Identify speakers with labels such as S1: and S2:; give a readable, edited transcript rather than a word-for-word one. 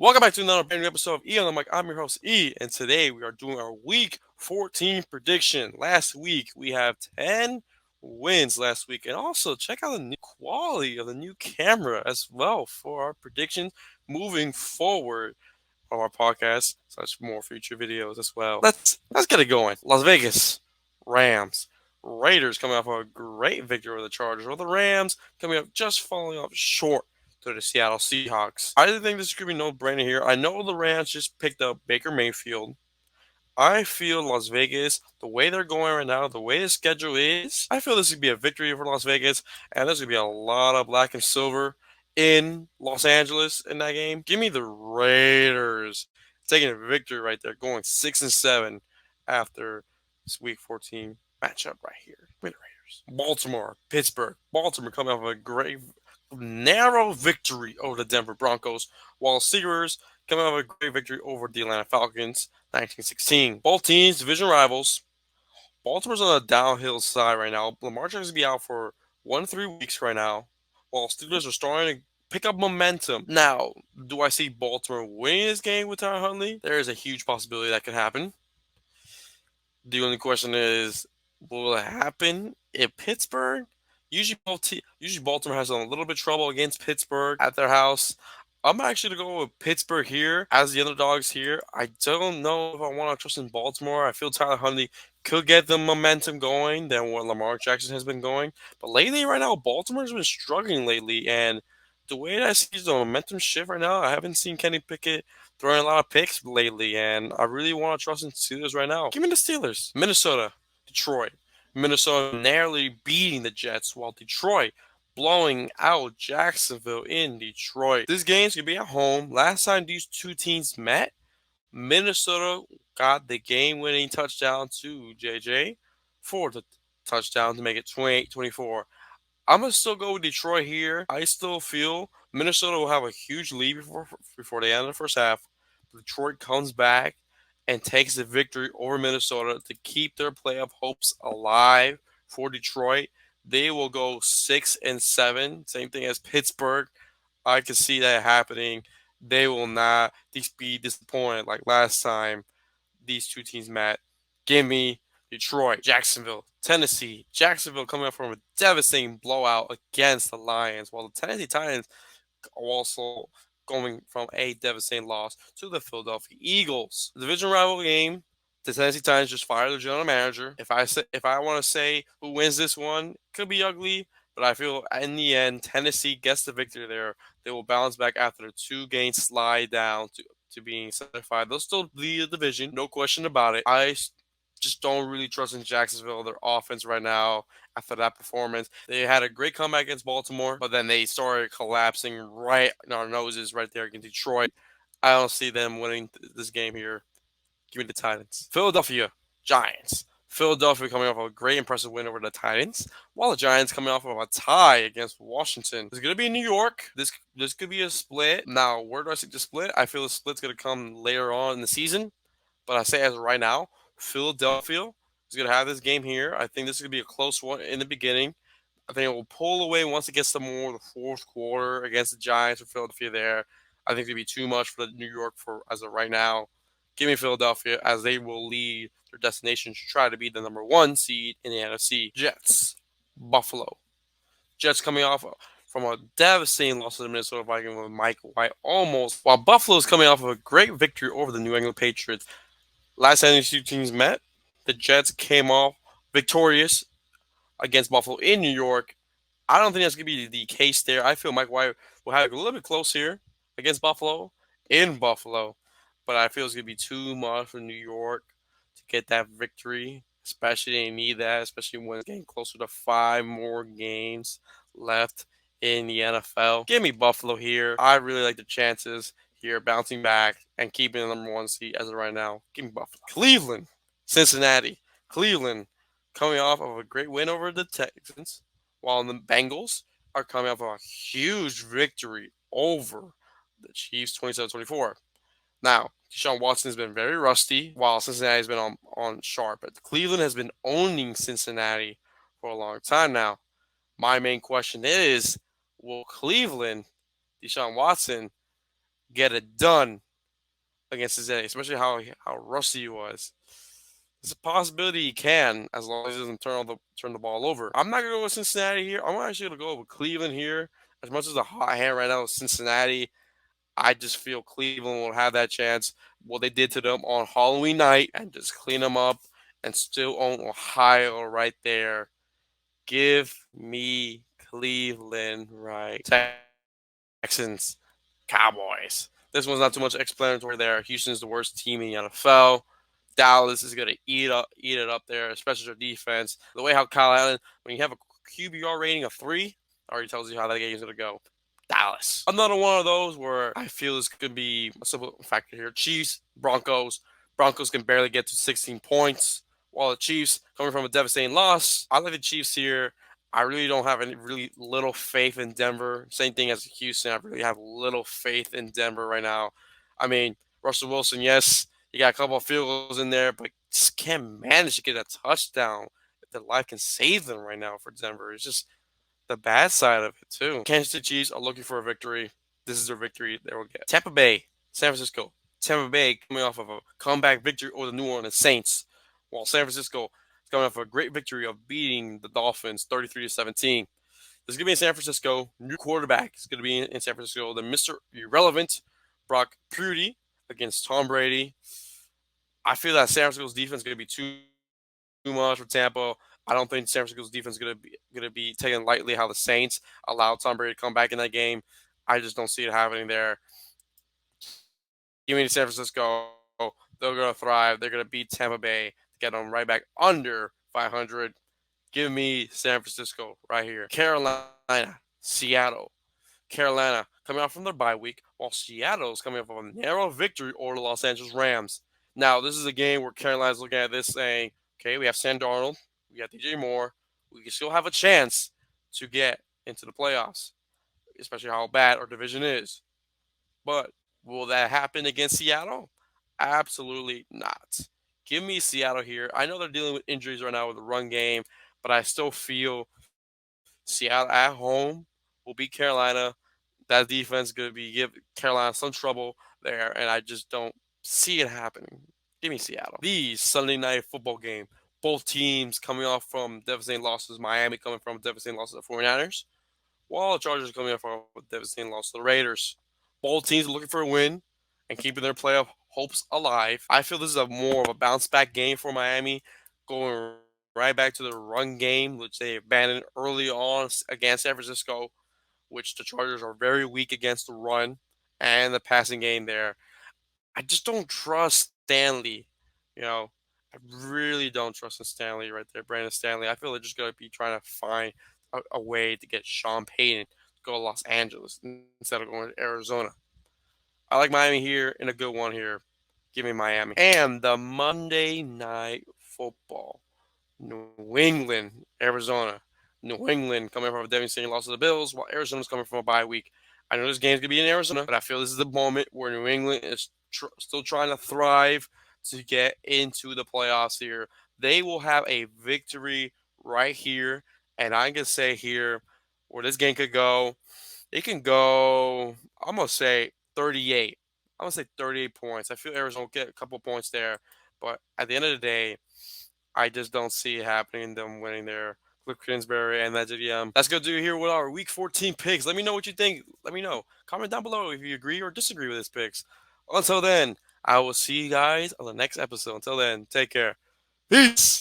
S1: Welcome back to another brand new episode of E on the Mic. I'm your host E, and today we are doing our Week 14 prediction. Last week we have 10 wins last week, and also check out the new quality of the new camera as well for our predictions moving forward on our podcast, such more future videos as well. Let's get it going. Las Vegas Rams. Raiders coming off a great victory over the Chargers, or the Rams coming up just falling off short to the Seattle Seahawks. I think this could be no brainer here. I know the Rams just picked up Baker Mayfield. I feel Las Vegas, the way they're going right now, the way the schedule is, I feel this could be a victory for Las Vegas, and there's going to be a lot of black and silver in Los Angeles in that game. Give me the Raiders taking a victory right there, going 6-7 after this Week 14 matchup right here. Give me the Raiders. Baltimore, Pittsburgh. Baltimore coming off a great narrow victory over the Denver Broncos, while Steelers coming off a great victory over the Atlanta Falcons, 1916. Both teams, division rivals. Baltimore's on a downhill side right now. Lamar Jackson's be out for 1 to 3 weeks right now, while Steelers are starting to pick up momentum. Now, do I see Baltimore winning this game with Tyler Huntley? There is a huge possibility that could happen. The only question is, will it happen in Pittsburgh? Usually Baltimore has a little bit of trouble against Pittsburgh at their house. I'm actually going to go with Pittsburgh here as the underdogs here. I don't know if I want to trust in Baltimore. I feel Tyler Huntley could get the momentum going than what Lamar Jackson has been going. But lately, right now, Baltimore's been struggling lately. And the way that I see the momentum shift right now, I haven't seen Kenny Pickett throwing a lot of picks lately. And I really want to trust in the Steelers right now. Give me the Steelers. Minnesota, Detroit. Minnesota narrowly beating the Jets, while Detroit blowing out Jacksonville in Detroit. This game's going to be at home. Last time these two teams met, Minnesota got the game-winning touchdown to JJ for the touchdown to make it 28-24. I'm going to still go with Detroit here. I still feel Minnesota will have a huge lead before the end of the first half. Detroit comes back and takes the victory over Minnesota to keep their playoff hopes alive for Detroit. They will go 6-7, same thing as Pittsburgh. I can see that happening. They will not be disappointed like last time these two teams met. Give me Detroit, Jacksonville, Tennessee. Jacksonville coming up from a devastating blowout against the Lions, while the Tennessee Titans also going from a devastating loss to the Philadelphia Eagles. The division rival game, the Tennessee Titans just fired their general manager. If I want to say who wins this one, could be ugly, but I feel in the end Tennessee gets the victory there. They will bounce back after the 2-game slide down to being certified. They'll still lead the division, no question about it. I just don't really trust in Jacksonville, their offense right now. After that performance, they had a great comeback against Baltimore, but then they started collapsing right in our noses right there against Detroit. I don't see them winning this game here. Give me the Titans. Philadelphia Giants. Philadelphia coming off a great impressive win over the Titans, while the Giants coming off of a tie against Washington. It's going to be in New York. This could be a split. Now, where do I see the split? I feel the split's going to come later on in the season, but I say as of right now, Philadelphia is going to have this game here. I think this is going to be a close one in the beginning. I think it will pull away once it gets to more the fourth quarter against the Giants or Philadelphia there. I think it'd be too much for the New York for as of right now. Give me Philadelphia as they will lead their destination to try to be the number 1 seed in the NFC. Jets, Buffalo. Jets coming off from a devastating loss to the Minnesota Vikings with Mike White almost, while Buffalo is coming off of a great victory over the New England Patriots. Last time these two teams met, the Jets came off victorious against Buffalo in New York. I don't think that's going to be the case there. I feel Mike White will have a little bit close here against Buffalo in Buffalo, but I feel it's going to be too much for New York to get that victory, especially they need that, especially when it's getting closer to 5 more games left in the NFL. Give me Buffalo here. I really like the chances here, bouncing back and keeping the number 1 seed as of right now. Give me Buffalo. Cleveland, Cincinnati. Cleveland coming off of a great win over the Texans, while the Bengals are coming off of a huge victory over the Chiefs 27-24. Now, Deshaun Watson has been very rusty, while Cincinnati has been on sharp. But Cleveland has been owning Cincinnati for a long time now. My main question is, will Cleveland, Deshaun Watson, get it done against Cincinnati, especially how rusty he was. There's a possibility he can, as long as he doesn't turn the ball over. I'm not gonna go with Cincinnati here. I'm actually gonna go with Cleveland here. As much as the hot hand right now is Cincinnati, I just feel Cleveland will have that chance. What they did to them on Halloween night and just clean them up and still own Ohio right there. Give me Cleveland right. Texans, Cowboys. This one's not too much explanatory there. Houston's the worst team in the NFL. Dallas is gonna eat it up there, especially their defense. The way how Kyle Allen, when you have a QBR rating of 3, already tells you how that game is gonna go. Dallas. Another one of those where I feel this could be a simple factor here. Chiefs, Broncos. Broncos can barely get to 16 points, while the Chiefs, coming from a devastating loss, I like the Chiefs here. I really don't have any really little faith in Denver. Same thing as Houston. I really have little faith in Denver right now. I mean, Russell Wilson, yes, he got a couple of field goals in there, but just can't manage to get a touchdown. That life can save them right now for Denver. It's just the bad side of it too. Kansas City Chiefs are looking for a victory. This is their victory they will get. Tampa Bay, San Francisco. Tampa Bay coming off of a comeback victory over the New Orleans Saints, while San Francisco is coming off a great victory of beating the Dolphins 33-17. This is going to be in San Francisco. New quarterback is going to be in San Francisco. The Mr. Irrelevant, Brock Purdy, against Tom Brady. I feel that San Francisco's defense is going to be too much for Tampa. I don't think San Francisco's defense is going to be taken lightly how the Saints allowed Tom Brady to come back in that game. I just don't see it happening there. Give me San Francisco. They're going to thrive. They're going to beat Tampa Bay to get them right back under 500. Give me San Francisco right here. Carolina, Seattle. Carolina coming out from their bye week, while Seattle is coming off of a narrow victory over the Los Angeles Rams. Now, this is a game where Carolina's looking at this saying, okay, we have Sam Darnold, we got DJ Moore, we can still have a chance to get into the playoffs, especially how bad our division is. But will that happen against Seattle? Absolutely not. Give me Seattle here. I know they're dealing with injuries right now with the run game, but I still feel Seattle at home will beat Carolina. That defense is going to be give Carolina some trouble there, and I just don't see it happening. Give me Seattle. The Sunday night football game. Both teams coming off from devastating losses. Miami coming from devastating losses to the 49ers, while the Chargers coming off from a devastating loss to the Raiders. Both teams are looking for a win and keeping their playoff hopes alive. I feel this is a more of a bounce back game for Miami, going right back to the run game, which they abandoned early on against San Francisco, which the Chargers are very weak against the run and the passing game there. I just don't trust Stanley. You know, I really don't trust in Stanley right there, Brandon Stanley. I feel they're just going to be trying to find a way to get Sean Payton to go to Los Angeles instead of going to Arizona. I like Miami here in a good one here. Give me Miami. And the Monday Night Football. New England, Arizona. New England coming from a devastating loss to the Bills, while Arizona's coming from a bye week. I know this game's going to be in Arizona, but I feel this is the moment where New England is still trying to thrive to get into the playoffs here. They will have a victory right here, and I'm going to say here where this game could go. It can go, I'm going to say 38. I'm going to say 38 points. I feel Arizona will get a couple points there, but at the end of the day, I just don't see it happening, them winning there. Cliff Kingsbury and that GM. That's going to do here with our Week 14 picks. Let me know what you think. Let me know. Comment down below if you agree or disagree with this picks. Until then, I will see you guys on the next episode. Until then, take care. Peace.